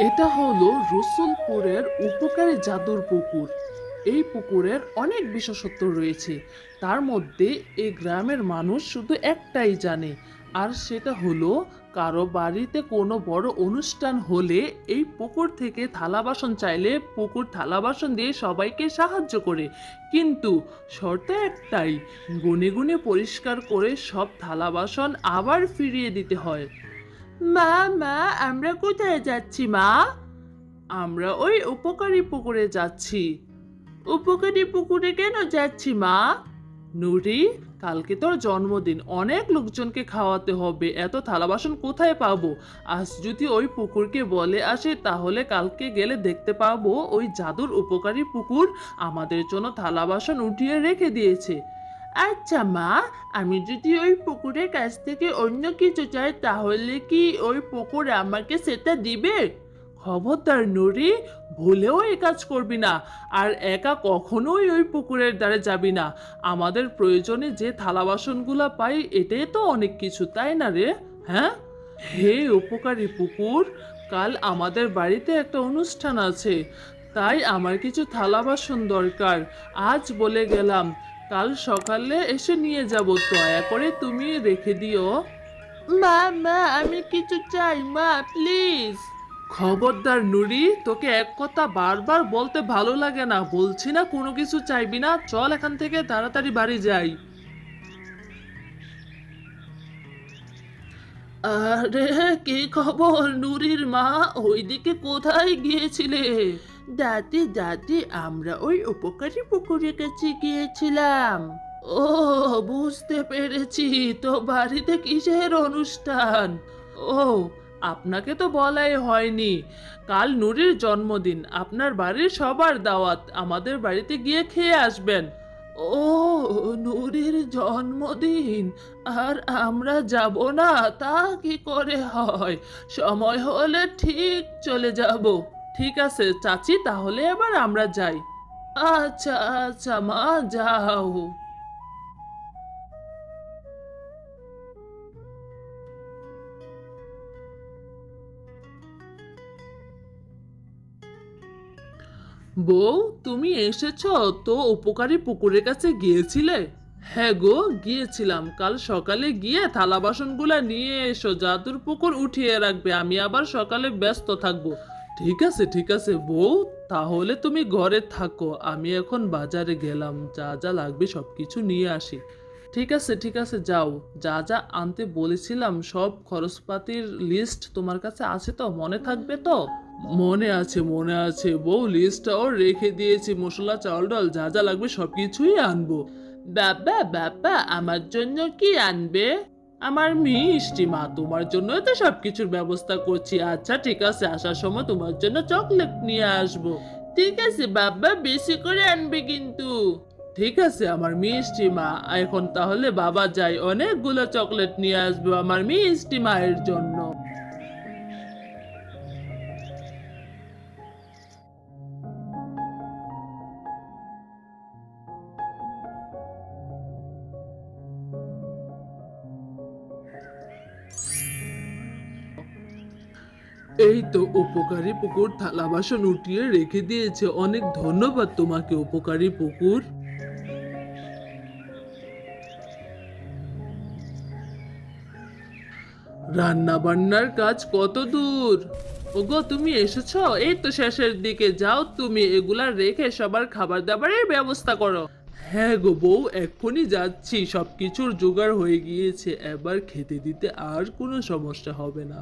এটা হলো রসুলপুরের উপকারী জাদুর পুকুর। এই পুকুরের অনেক বিশেষত্ব রয়েছে। তার মধ্যে এই গ্রামের মানুষ শুধু একটাই জানে, আর সেটা হলো কারো বাড়িতে কোনো বড় অনুষ্ঠান হলে এই পুকুর থেকে থালা বাসন চাইলে পুকুর থালা বাসন দিয়ে সবাইকে সাহায্য করে। কিন্তু শর্ত একটাই, গুনে গুনে পরিষ্কার করে সব থালা বাসন আবার ফিরিয়ে দিতে হয়। মা, মা, আমরা কোথায় যাচ্ছি মা? আমরা ওই উপকারী পুকুরে যাচ্ছি। উপকারী পুকুরে কেন যাচ্ছি মা? নুরি, কালকে তোর জন্মদিন, অনেক লোকজনকে খাওয়াতে হবে, এত থালা বাসন কোথায় পাবো? আজ যদি ওই পুকুরকে বলে আসে তাহলে কালকে গেলে দেখতে পাবো ওই জাদুর উপকারী পুকুর আমাদের জন্য থালা বাসন উঠিয়ে রেখে দিয়েছে। আচ্ছা মা, আমি যদি ওই পুকুরের কাছ থেকে অন্য কিছু চাই তাহলে কি ওই পুকুর আমাকে সেটা দিবে? খবরদার নুরি, ভুলেও এই কাজ করবি না। আর একা কখনোই ওই পুকুরের ধারে যাবি না। আমাদের প্রয়োজনে যে থালা বাসনগুলা পাই এটাই তো অনেক কিছু, তাই না রে? হ্যাঁ। হে উপকারী পুকুর, কাল আমাদের বাড়িতে একটা অনুষ্ঠান আছে, তাই আমার কিছু থালা বাসন দরকার। আজ বলে গেলাম, কাল সকালে এসে নিয়ে যাব, দয়া করে তুমি রেখে দিও। মা, মা, আমি কিছু চাই মা, প্লিজ। খবরদার নুরি, তোকে এক কথা বারবার বলতে ভালো লাগে না? বলছি না কোনো কিছু চাইবি না, চল এখান থেকে তাড়াতাড়ি বাড়ি যাই। আরে, কি খবর নুরির মা? ওইদিকে কোথায় গিয়েছিলে? দাদি, দাদি, আমরা ওই উপকারী পুকুরের কাছে গিয়েছিলাম। ও, বুঝতে পেরেছি। তো বাড়িতে কিসের অনুষ্ঠান? ও, আপনাকে তো বলাই হয়নি। কাল নুরির জন্মদিন, আপনার বাড়ির সবার দাওয়াত, আমাদের বাড়িতে গিয়ে খেয়ে আসবেন। ও, নুরির জন্মদিন আর আমরা যাব না? তা কি করে হয়? সময় হলে ঠিক চলে যাব। ঠিক আছে চাচি, তাহলে এবার আমরা যাই। আচ্ছা, আচ্ছা মা, যাও। বউ, তুমি এসেছো? তো উপকারী পুকুরের কাছে গিয়েছিলে? হ্যাঁ গো, গিয়েছিলাম। কাল সকালে গিয়ে থালা বাসনগুলা নিয়ে এসো, জাদুর পুকুর উঠিয়ে রাখবে, আমি আবার সকালে ব্যস্ত থাকবো। ঠিক আছে ঠিক আছে বউ, তাহলে তুমি ঘরে থাকো, আমি এখন বাজারে গেলাম, যা যা লাগবে সবকিছু নিয়ে আসি। ঠিক আছে ঠিক আছে, যাও। যা যা আনতে বলেছিলাম সব খরচপাতির লিস্ট তোমার কাছে আছে তো? মনে থাকবে তো? মনে আছে মনে আছে বউ, লিস্টটাও রেখে দিয়েছি, মশলা চাল ডাল যা যা লাগবে সবকিছুই আনবো। বাবা, বাবা, আমার জন্য কি আনবে? আমার মিষ্টি মা, তোমার জন্য তো সবকিছুর ব্যবস্থা করছি। আচ্ছা ঠিক আছে, আসার সময় তোমার জন্য চকলেট নিয়ে আসবো। ঠিক আছে বাবা, বেশি করে আনবে কিন্তু। ঠিক আছে আমার মিষ্টি মা, এখন তাহলে বাবা যাই, অনেকগুলো চকলেট নিয়ে আসবো আমার মিষ্টি মায়ের জন্য। এই তো উপকারী পুকুর থালা বাসন উঠিয়ে রেখে দিয়েছে, অনেক ধন্যবাদ তোমাকে উপকারী পুকুর। রান্না বান্নার কাজ কত দূর? ওগো, তুমি এসেছো? এই তো শেষের দিকে, যাও তুমি এগুলা রেখে সবার খাবার দাবারের ব্যবস্থা করো। হ্যাঁ গো বউ, এক্ষুনি যাচ্ছি, সবকিছুর জোগাড় হয়ে গিয়েছে, এবার খেতে দিতে আর কোনো সমস্যা হবে না।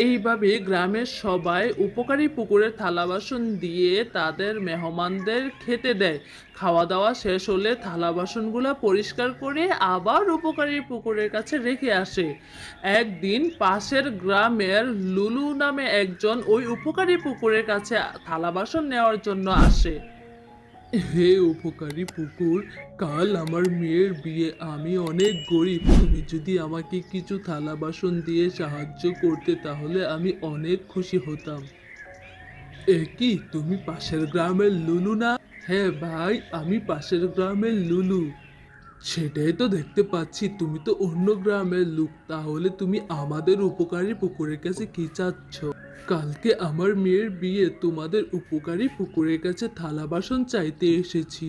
এইভাবে গ্রামের সবাই উপকারী পুকুরের থালা বাসন দিয়ে তাদের মেহমানদের খেতে দেয়। খাওয়া দাওয়া শেষ হলে থালা বাসনগুলো পরিষ্কার করে আবার উপকারী পুকুরের কাছে রেখে আসে। একদিন পাশের গ্রামের লুলু নামে একজন ওই উপকারী পুকুরের কাছে থালা বাসন নেওয়ার জন্য আসে। হে উপকারী পুকুর, কাল আমার মেয়ের বিয়ে, আমি অনেক গরিব, তুমি যদি আমাকে কিছু থালা বাসন দিয়ে সাহায্য করতে তাহলে আমি অনেক খুশি হতাম। এ কি, তুমি পাশের গ্রামের লুলু না? হ্যাঁ ভাই, আমি পাশের গ্রামের লুলু। সেটাই তো দেখতে পাচ্ছি, তুমি তো অন্য গ্রামের লোক, তাহলে তুমি আমাদের উপকারী পুকুরের কাছে কি চাচ্ছ? কালকে আমার মেয়ের বিয়ে, তোমাদের উপকারী পুকুরের কাছে থালা বাসন চাইতে এসেছি।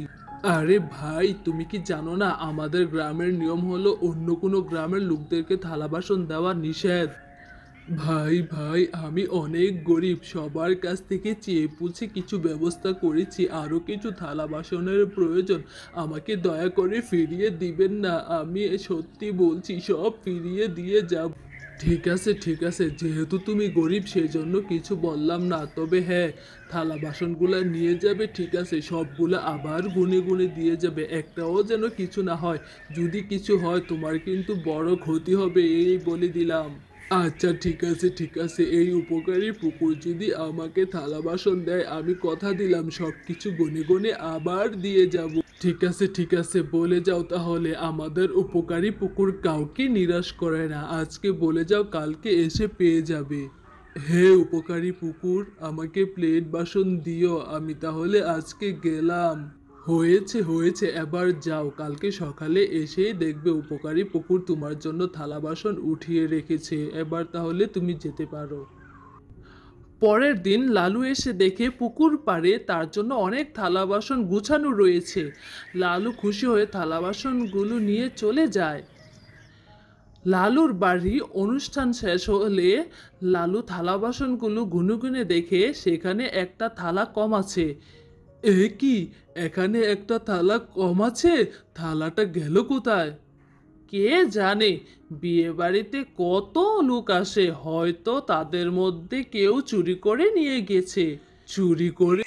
আরে ভাই, তুমি কি জানো না আমাদের গ্রামের নিয়ম হলো অন্য কোনো গ্রামের লোকদেরকে থালা বাসন দেওয়া নিষেধ। ভাই ভাই, আমি অনেক গরিব, সবার কাছ থেকে চেয়ে পুছে কিছু ব্যবস্থা করেছি, আরও কিছু থালা বাসনের প্রয়োজন, আমাকে দয়া করে ফিরিয়ে দিবেন না, আমি সত্যি বলছি সব ফিরিয়ে দিয়ে যাব। ঠিক আছে ঠিক আছে, যেহেতু তুমি গরিব সেজন্য কিছু বললাম না, তবে হ্যাঁ, থালা বাসনগুলো নিয়ে যাবে, ঠিক আছে, সবগুলো আবার গুনে গুনে দিয়ে যাবে, একটাও যেন কিছু না হয়, যদি কিছু হয় তোমার কিন্তু বড় ক্ষতি হবে, এই বলে দিলাম। আচ্ছা ঠিক আছে ঠিক আছে, এই উপকারী পুকুর যদি আমাকে থালা বাসন দেয়, আমি কথা দিলাম সব কিছু গুনে গুনে আবার দিয়ে যাব। ঠিক আছে, বলে যাও তাহলে, আমাদের উপকারী পুকুর কাউকে নিরাশ করে না, আজকে বলে যাও কালকে এসে পেয়ে যাবে। হে উপকারী পুকুর, আমাকে প্লেট বাসন দিও, আমি তাহলে আজকে গেলাম। হয়েছে হয়েছে, এবার যাও, কালকে সকালে এসেই দেখবে উপকারী পুকুর তোমার জন্য থালা বাসন উঠিয়ে রেখেছে, এবার তাহলে তুমি যেতে পারো। পরের দিন লালু এসে দেখে পুকুর পাড়ে তার জন্য অনেক থালা বাসন গুছানো রয়েছে। লালু খুশি হয়ে থালা বাসনগুলো নিয়ে চলে যায়। লালুর বাড়ি অনুষ্ঠান শেষ হলে লালু থালা বাসনগুলো গুনে গুনে দেখে সেখানে একটা থালা কম আছে। এ কি, এখানে একটা থালা কম আছে, থালাটা গেল কোথায়? কে জানে, বিয়ে বাড়িতে কত লোক আসে, হয়তো তাদের মধ্যে কেউ চুরি করে নিয়ে গেছে। চুরি করে